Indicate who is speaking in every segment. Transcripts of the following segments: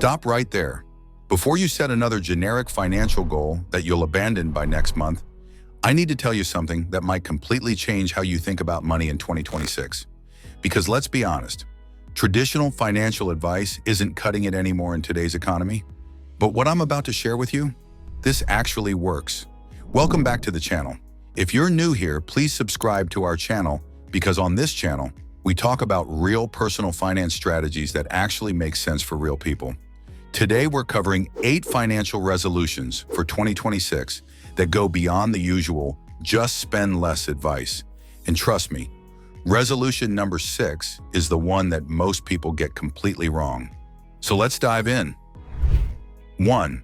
Speaker 1: Stop right there. Before you set another generic financial goal that you'll abandon by next month, I need to tell you something that might completely change how you think about money in 2026. Because let's be honest, traditional financial advice isn't cutting it anymore in today's economy. But what I'm about to share with you, this actually works. Welcome back to the channel. If you're new here, please subscribe to our channel because on this channel, we talk about real personal finance strategies that actually make sense for real people. Today, we're covering 8 financial resolutions for 2026 that go beyond the usual just spend less advice. And trust me, resolution number 6 is the one that most people get completely wrong. So let's dive in. 1.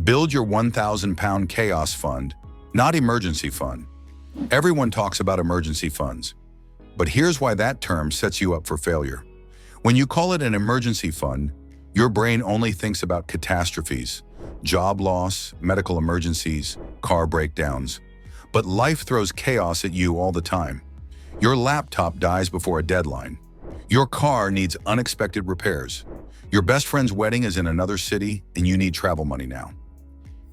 Speaker 1: Build your 1,000-pound chaos fund, not emergency fund. Everyone talks about emergency funds, but here's why that term sets you up for failure. When you call it an emergency fund, your brain only thinks about catastrophes, job loss, medical emergencies, car breakdowns. But life throws chaos at you all the time. Your laptop dies before a deadline. Your car needs unexpected repairs. Your best friend's wedding is in another city and you need travel money now.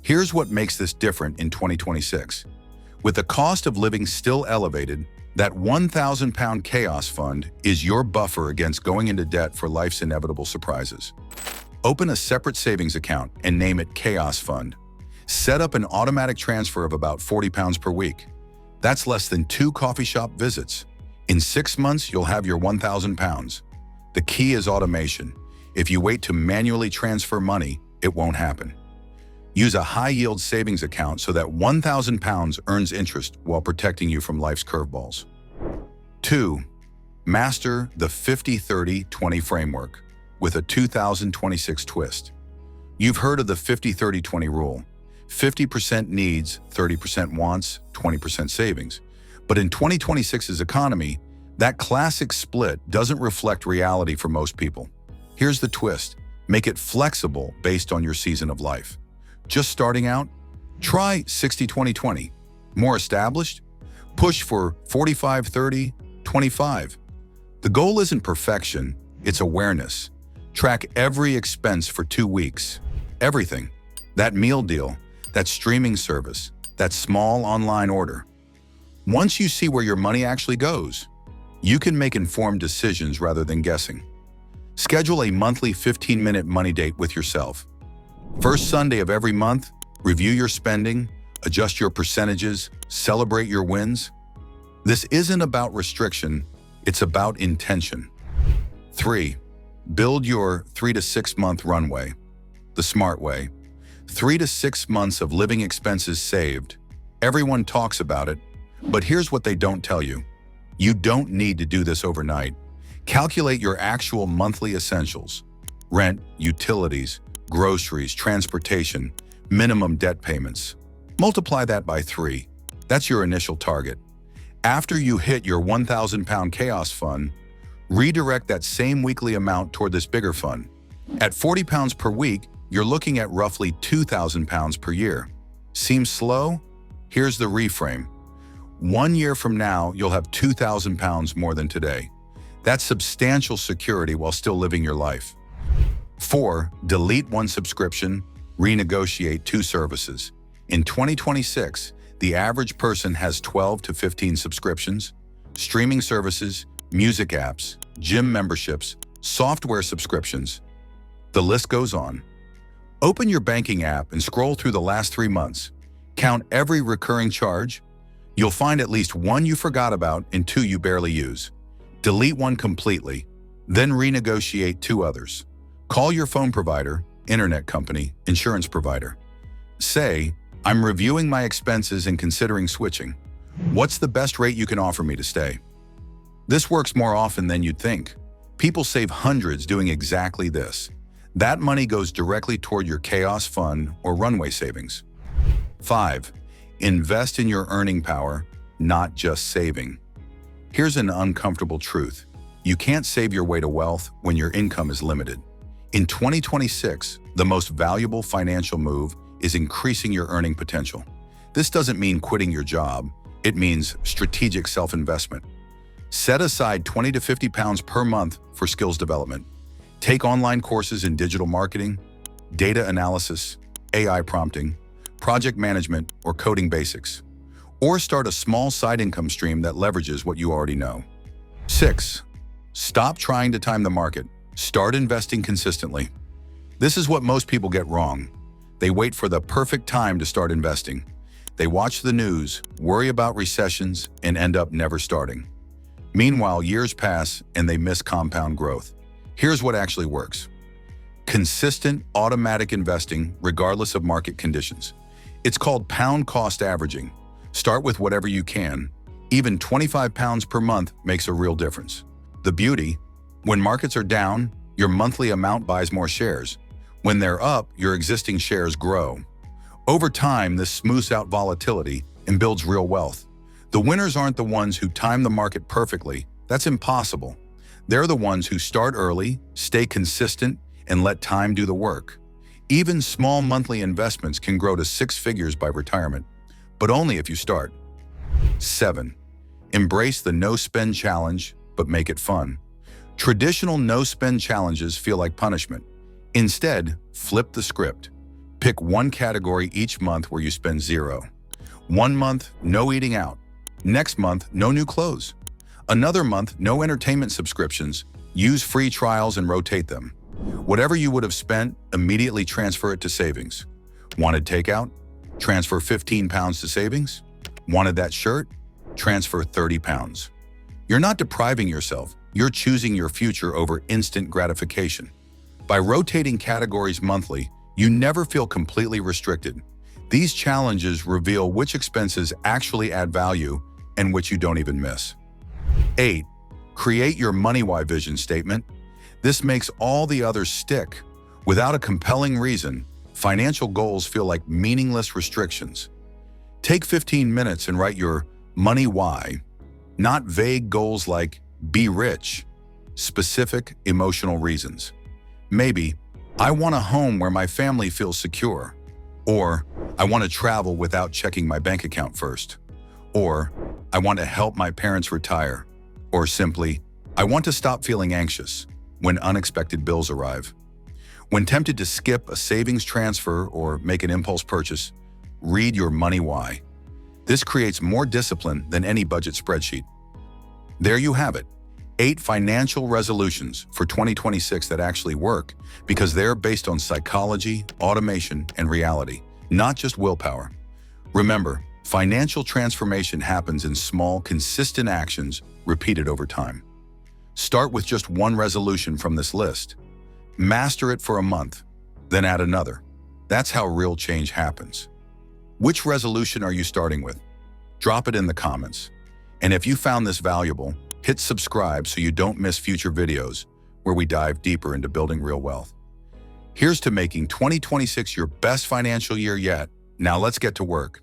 Speaker 1: Here's what makes this different in 2026. With the cost of living still elevated, that 1,000-pound chaos fund is your buffer against going into debt for life's inevitable surprises. Open a separate savings account and name it Chaos Fund. Set up an automatic transfer of about 40 pounds per week. That's less than 2 coffee shop visits. In 6 months, you'll have your 1,000 pounds. The key is automation. If you wait to manually transfer money, it won't happen. Use a high-yield savings account so that 1,000 pounds earns interest while protecting you from life's curveballs. 2. Master the 50-30-20 framework with a 2026 twist. You've heard of the 50-30-20 rule. 50% needs, 30% wants, 20% savings. But in 2026's economy, that classic split doesn't reflect reality for most people. Here's the twist. Make it flexible based on your season of life. Just starting out? Try 60-20-20. More established? Push for 45-30-25. The goal isn't perfection, it's awareness. Track every expense for 2 weeks. Everything. That meal deal, that streaming service, that small online order. Once you see where your money actually goes, you can make informed decisions rather than guessing. Schedule a monthly 15-minute money date with yourself. First Sunday of every month, review your spending, adjust your percentages, celebrate your wins. This isn't about restriction, it's about intention. 3. Build your 3 to 6 month runway. The smart way. 3 to 6 months of living expenses saved. Everyone talks about it, but here's what they don't tell you. You don't need to do this overnight. Calculate your actual monthly essentials. Rent, utilities, groceries, transportation, minimum debt payments. Multiply that by 3. That's your initial target. After you hit your 1,000-pound chaos fund, redirect that same weekly amount toward this bigger fund. At 40 pounds per week, you're looking at roughly 2,000 pounds per year. Seems slow? Here's the reframe. 1 year from now, you'll have 2,000 pounds more than today. That's substantial security while still living your life. 4. Delete 1 subscription, renegotiate 2 services. In 2026, the average person has 12 to 15 subscriptions, streaming services, music apps, gym memberships, software subscriptions. The list goes on. Open your banking app and scroll through the last 3 months. Count every recurring charge. You'll find at least 1 you forgot about and 2 you barely use. Delete 1 completely, then renegotiate 2 others. Call your phone provider, internet company, insurance provider. Say, I'm reviewing my expenses and considering switching. What's the best rate you can offer me to stay? This works more often than you'd think. People save hundreds doing exactly this. That money goes directly toward your chaos fund or runway savings. 5. Invest in your earning power, not just saving. Here's an uncomfortable truth. You can't save your way to wealth when your income is limited. In 2026, the most valuable financial move is increasing your earning potential. This doesn't mean quitting your job. It means strategic self-investment. Set aside 20 to 50 pounds per month for skills development. Take online courses in digital marketing, data analysis, AI prompting, project management, or coding basics. Or start a small side income stream that leverages what you already know. 6. Stop trying to time the market. Start investing consistently. This is what most people get wrong. They wait for the perfect time to start investing. They watch the news, worry about recessions, and end up never starting. Meanwhile, years pass and they miss compound growth. Here's what actually works. Consistent, automatic investing regardless of market conditions. It's called pound cost averaging. Start with whatever you can. Even 25 pounds per month makes a real difference. The beauty, when markets are down, your monthly amount buys more shares. When they're up, your existing shares grow. Over time, this smooths out volatility and builds real wealth. The winners aren't the ones who time the market perfectly. That's impossible. They're the ones who start early, stay consistent, and let time do the work. Even small monthly investments can grow to 6 figures by retirement, but only if you start. 7. Embrace the no-spend challenge, but make it fun. Traditional no-spend challenges feel like punishment. Instead, flip the script. Pick one category each month where you spend 0. One month, no eating out. Next month, no new clothes. Another month, no entertainment subscriptions. Use free trials and rotate them. Whatever you would have spent, immediately transfer it to savings. Wanted takeout? Transfer 15 pounds to savings. Wanted that shirt? Transfer 30 pounds. You're not depriving yourself. You're choosing your future over instant gratification. By rotating categories monthly, you never feel completely restricted. These challenges reveal which expenses actually add value and which you don't even miss. 8. Create your money why vision statement. This makes all the others stick. Without a compelling reason, financial goals feel like meaningless restrictions. Take 15 minutes and write your money why, not vague goals like be rich, specific emotional reasons. Maybe, I want a home where my family feels secure. Or, I want to travel without checking my bank account first. Or, I want to help my parents retire. Or simply, I want to stop feeling anxious when unexpected bills arrive. When tempted to skip a savings transfer or make an impulse purchase, read your money why. This creates more discipline than any budget spreadsheet. There you have it. 8 financial resolutions for 2026 that actually work because they're based on psychology, automation, and reality, not just willpower. Remember, financial transformation happens in small, consistent actions repeated over time. Start with just one resolution from this list. Master it for a month, then add another. That's how real change happens. Which resolution are you starting with? Drop it in the comments. And if you found this valuable, hit subscribe so you don't miss future videos where we dive deeper into building real wealth. Here's to making 2026 your best financial year yet. Now let's get to work.